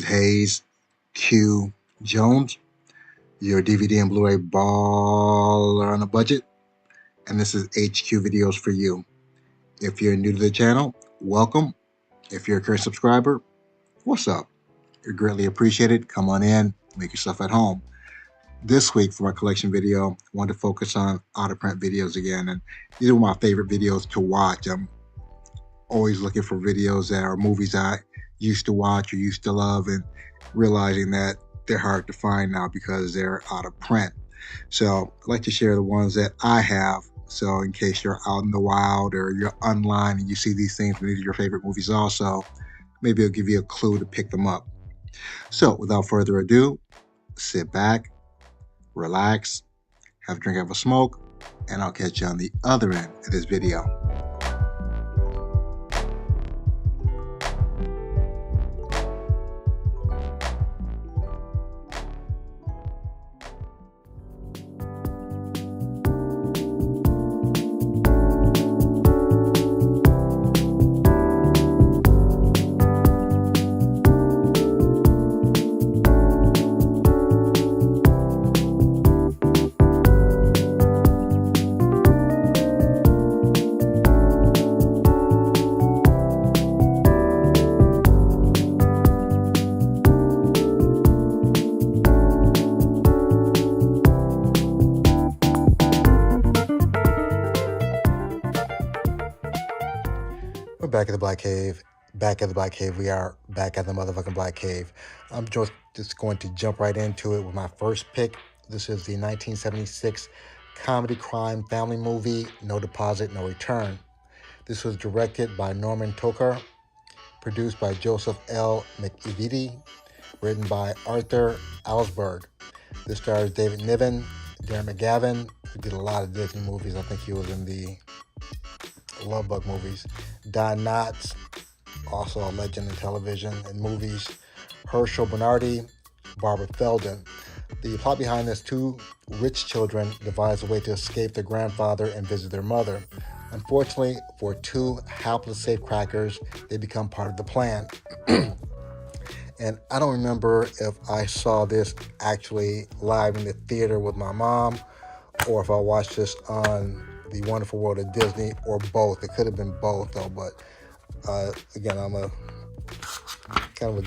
Hayes Q Jones, your DVD and Blu-ray baller on a budget, and this is HQ Videos for you. If you're new to the channel, welcome. If you're a current subscriber, what's up? You're greatly appreciated. Come on in, make yourself at home. This week for my collection video, I want to focus on out-of-print videos again, and these are my favorite videos to watch. I'm always looking for videos that are movies I used to watch or used to love, and realizing that they're hard to find now because they're out of print. So I'd like to share the ones that I have. So in case you're out in the wild or you're online and you see these things, and these are your favorite movies also, maybe it'll give you a clue to pick them up. So without further ado, sit back, relax, have a drink, have a smoke, and I'll catch you on the other end of this video. We're back at the Black Cave. Back at the Black Cave. We are back at the motherfucking Black Cave. I'm just going to jump right into it with my first pick. This is the 1976 comedy crime family movie, No Deposit, No Return. This was directed by Norman Tokar, produced by Joseph L. McEvedy, written by Arthur Alsberg. This stars David Niven, Darren McGavin, who did a lot of Disney movies. I think he was in the Love Bug movies. Don Knotts, also a legend in television and movies. Herschel Bernardi, Barbara Feldon. The plot behind this: two rich children devise a way to escape their grandfather and visit their mother. Unfortunately, for two hapless safecrackers, they become part of the plan. And I don't remember if I saw this actually live in the theater with my mom, or if I watched this on The Wonderful World of Disney, or both. It could have been both though, but again, I'm a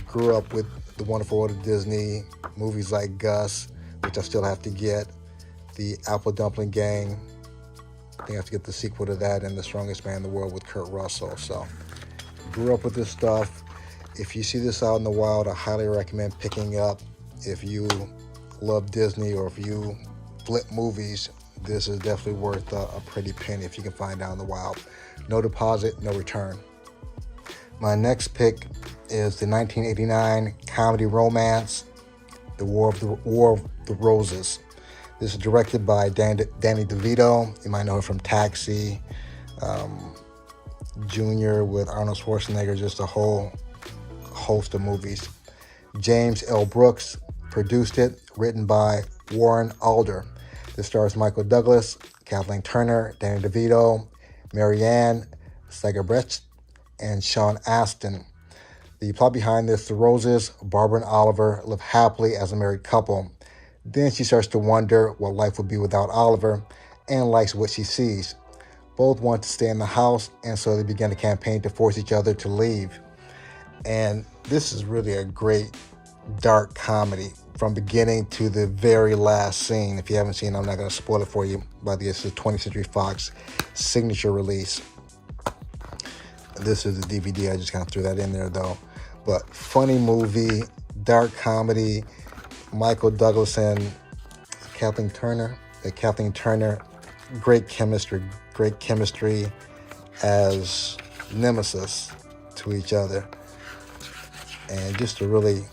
grew up with The Wonderful World of Disney, movies like Gus, which I still have to get, The Apple Dumpling Gang. I think I have to get the sequel to that, and The Strongest Man in the World with Kurt Russell. So grew up with this stuff. If you see this out in the wild, I highly recommend picking up. If you love Disney or if you flip movies, this is definitely worth a pretty penny if you can find out in the wild. No Deposit, No Return. My next pick is the 1989 comedy romance, The War of the Roses. This is directed by Danny DeVito. You might know her from Taxi, Junior with Arnold Schwarzenegger, just a whole host of movies. James L. Brooks produced it, written by Warren Alder. This stars Michael Douglas, Kathleen Turner, Danny DeVito, Marianne Segerbrecht, and Sean Astin. The plot behind this: the Roses, Barbara and Oliver, live happily as a married couple. Then she starts to wonder what life would be without Oliver, and likes what she sees. Both want to stay in the house, and so they begin a campaign to force each other to leave. And this is really a great dark comedy from beginning to the very last scene. If you haven't seen it, I'm not going to spoil it for you, but it's the 20th Century Fox signature release. This is the DVD. I just kind of threw that in there though. But funny movie, dark comedy. Michael Douglas and Kathleen Turner. Great chemistry as nemesis to each other. And just a really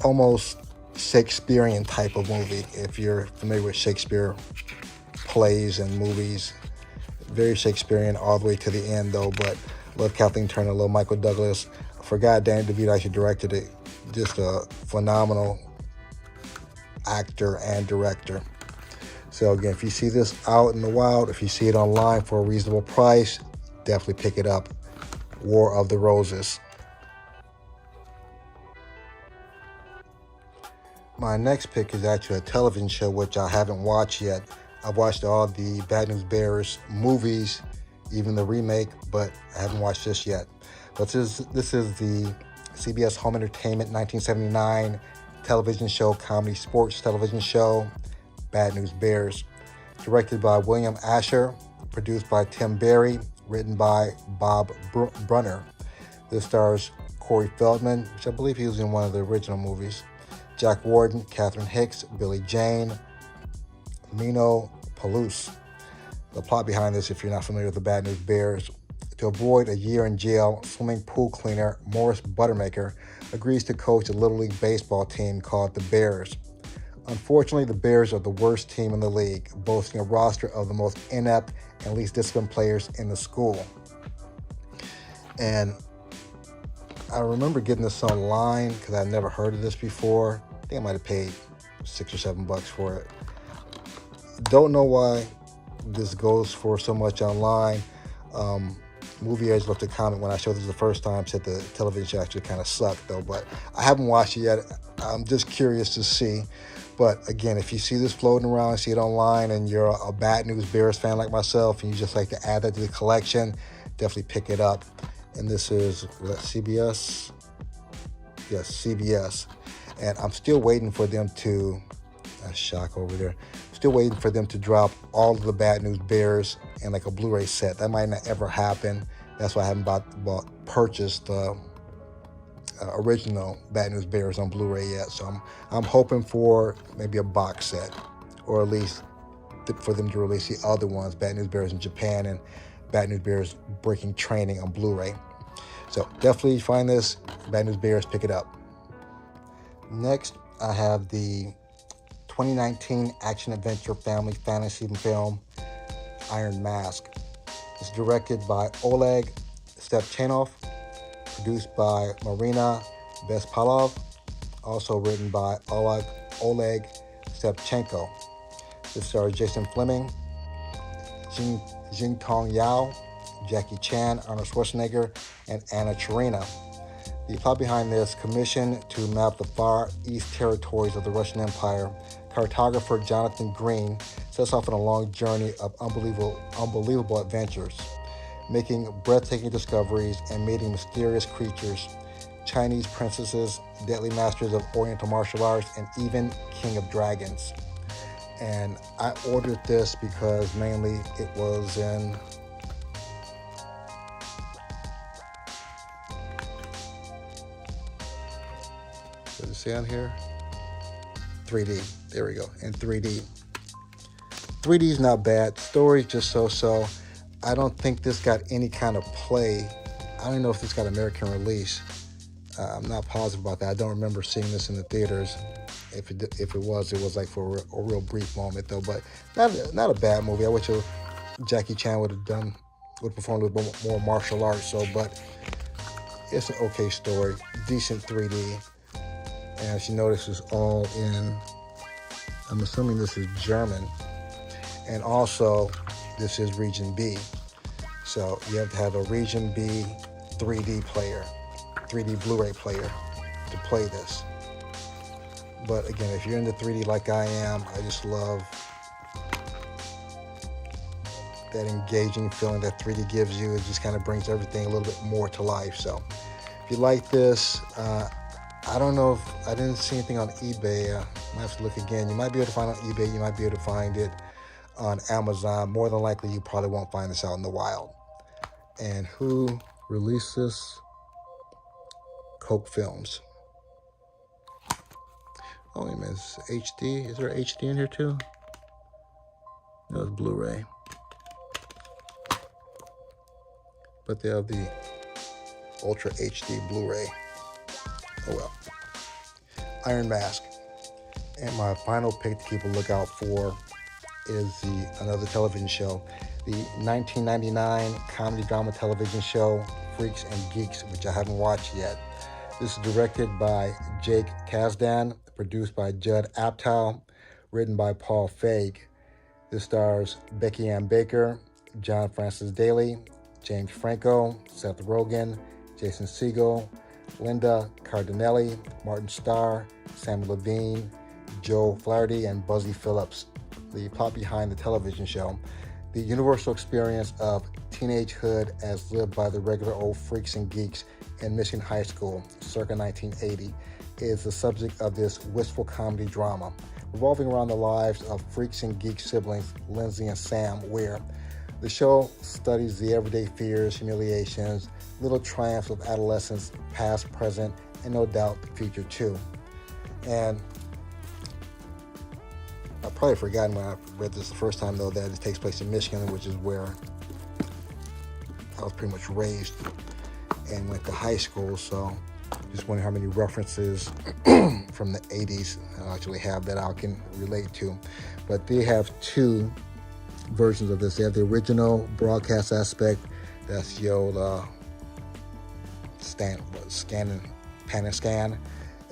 almost Shakespearean type of movie. If you're familiar with Shakespeare plays and movies, very Shakespearean all the way to the end though. But love Kathleen Turner, love Michael Douglas. I forgot Danny DeVito actually directed it. Just a phenomenal actor and director. So again, if you see this out in the wild, if you see it online for a reasonable price, definitely pick it up. War of the Roses. My next pick is actually a television show which I haven't watched yet. I've watched all the Bad News Bears movies, even the remake, but I haven't watched this yet. But this is the CBS Home Entertainment 1979 television show, comedy sports television show, Bad News Bears. Directed by William Asher, produced by Tim Berry, written by Bob Brunner. This stars Corey Feldman, which I believe he was in one of the original movies, Jack Warden, Catherine Hicks, Billy Jane, Mino Palouse. The plot behind this, if you're not familiar with the Bad News Bears: to avoid a year in jail, swimming pool cleaner Morris Buttermaker agrees to coach a Little League baseball team called the Bears. Unfortunately, the Bears are the worst team in the league, boasting a roster of the most inept and least disciplined players in the school. And I remember getting this online because I'd never heard of this before. I think I might have paid $6 or $7 for it. Don't know why this goes for so much online. Movie Edge left a comment when I showed this the first time, said the television show actually kind of sucked though, but I haven't watched it yet. I'm just curious to see. But again, if you see this floating around, see it online, and you're a Bad News Bears fan like myself, and you just like to add that to the collection, definitely pick it up. And this is CBS? Yes, CBS. And I'm still waiting for them to, a shock over there, still waiting for them to drop all of the Bad News Bears in like a Blu-ray set. That might not ever happen. That's why I haven't purchased the original Bad News Bears on Blu-ray yet. So I'm hoping for maybe a box set, or at least for them to release the other ones, Bad News Bears in Japan and Bad News Bears Breaking Training on Blu-ray. So definitely find this, Bad News Bears, pick it up. Next, I have the 2019 action-adventure family fantasy film, Iron Mask. It's directed by Oleg Stepchanov, produced by Marina Bespalov, also written by Oleg Stepchenko. This stars Jason Fleming, Jing-Tong Yao, Jackie Chan, Arnold Schwarzenegger, and Anna Cherina. The plot behind this: commissioned to map the far east territories of the Russian Empire, cartographer Jonathan Green sets off on a long journey of unbelievable adventures, making breathtaking discoveries and meeting mysterious creatures, Chinese princesses, deadly masters of Oriental martial arts, and even King of Dragons. And I ordered this because mainly it was in does it say on here? 3D. There we go. In 3D. 3D is not bad. Story just so-so. I don't think this got any kind of play. I don't know if this got American release. I'm not positive about that. I don't remember seeing this in the theaters. If it was like for a real brief moment though. But not a bad movie. I wish Jackie Chan would perform a little bit more martial arts. But it's an okay story. Decent 3D. And as you notice, it's all in, I'm assuming this is German. And also, this is Region B. So you have to have a Region B 3D player, 3D Blu-ray player to play this. But again, if you're into 3D like I am, I just love that engaging feeling that 3D gives you. It just kind of brings everything a little bit more to life. So if you like this, I don't know if I didn't see anything on eBay. I might have to look again. You might be able to find it on eBay. You might be able to find it on Amazon. More than likely, you probably won't find this out in the wild. And who released this? Coke Films. Oh, wait a minute. It's HD. Is there HD in here too? No, it's Blu-ray. But they have the Ultra HD Blu-ray. Oh well. Iron Mask. And my final pick to keep a lookout for is another television show, the 1999 comedy drama television show Freaks and Geeks, which I haven't watched yet. This is directed by Jake Kasdan, produced by Judd Apatow, written by Paul Feig. This stars Becky Ann Baker, John Francis Daly, James Franco, Seth Rogen, Jason Segel, Linda Cardinelli, Martin Starr, Sam Levine, Joe Flaherty, and Buzzy Phillips. The plot behind the television show: the universal experience of teenagehood as lived by the regular old freaks and geeks in Michigan High School circa 1980 is the subject of this wistful comedy drama, revolving around the lives of freaks and geek siblings Lindsay and Sam Weir. The show studies the everyday fears, humiliations, little triumphs of adolescence, past, present, and no doubt the future too. And I've probably forgotten when I read this the first time, though, that it takes place in Michigan, which is where I was pretty much raised and went to high school. So just wondering how many references from the 80s I actually have that I can relate to. But they have two versions of this. They have the original broadcast aspect, that's the old scan, pan and scan,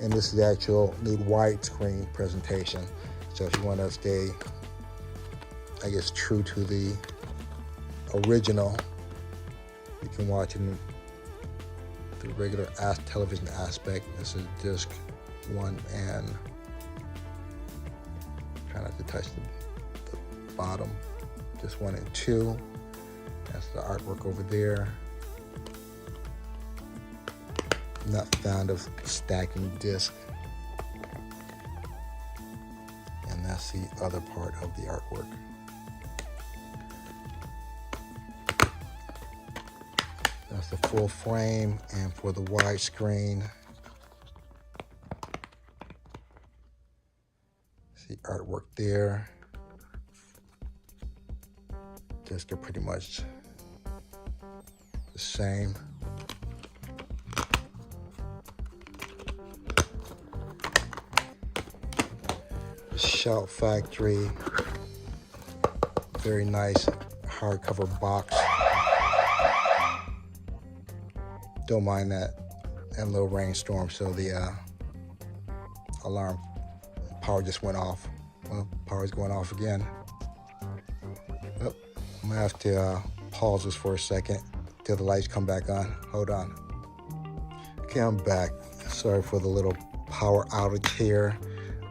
and this is the actual new widescreen presentation. So if you want to stay, I guess, true to the original, you can watch it in the regular television aspect. This is disc 1 and try not to touch the bottom. Disc 1 and 2. That's the artwork over there. I'm not fond of stacking discs. And that's the other part of the artwork. That's the full frame, and for the widescreen, see artwork there. Discs are pretty much the same. Shout Factory, very nice hardcover box. Don't mind that and little rainstorm, so the alarm power just went off. Well, power's going off again. Oh, I'm gonna have to pause this for a second till the lights come back on. Hold on. Okay, I'm back. Sorry for the little power outage here.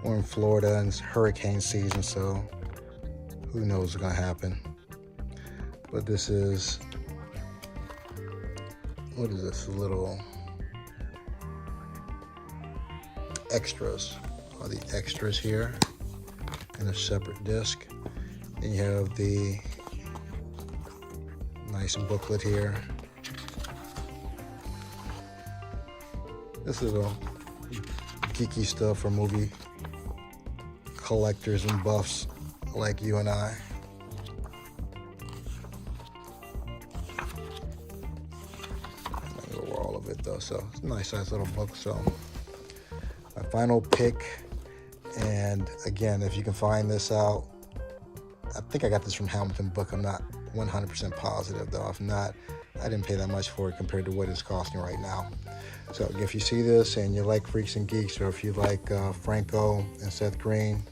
We're in Florida and it's hurricane season, so who knows what's gonna happen. But this is, what is this? Little extras. All the extras here in a separate disc. Then you have the nice booklet here. This is all geeky stuff for movie collectors and buffs like you and I. I'm not gonna go over all of it though, so it's a nice size little book. So my final pick, and again, if you can find this out, I think I got this from Hamilton Book. I'm not 100% positive though. If not, I didn't pay that much for it compared to what it's costing right now. So if you see this and you like Freaks and Geeks, or if you like Franco and Seth Green,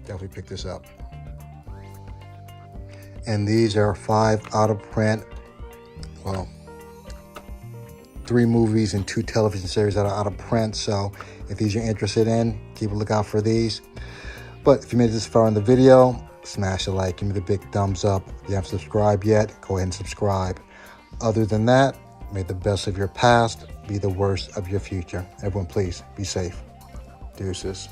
definitely pick this up. And these are 5 out of print, well, 3 movies and 2 television series that are out of print. So if these you're interested in, keep a lookout for these. But if you made it this far in the video, smash a like, give me the big thumbs up. If you haven't subscribed yet, go ahead and subscribe. Other than that, may the best of your past be the worst of your future. Everyone, please be safe. Deuces.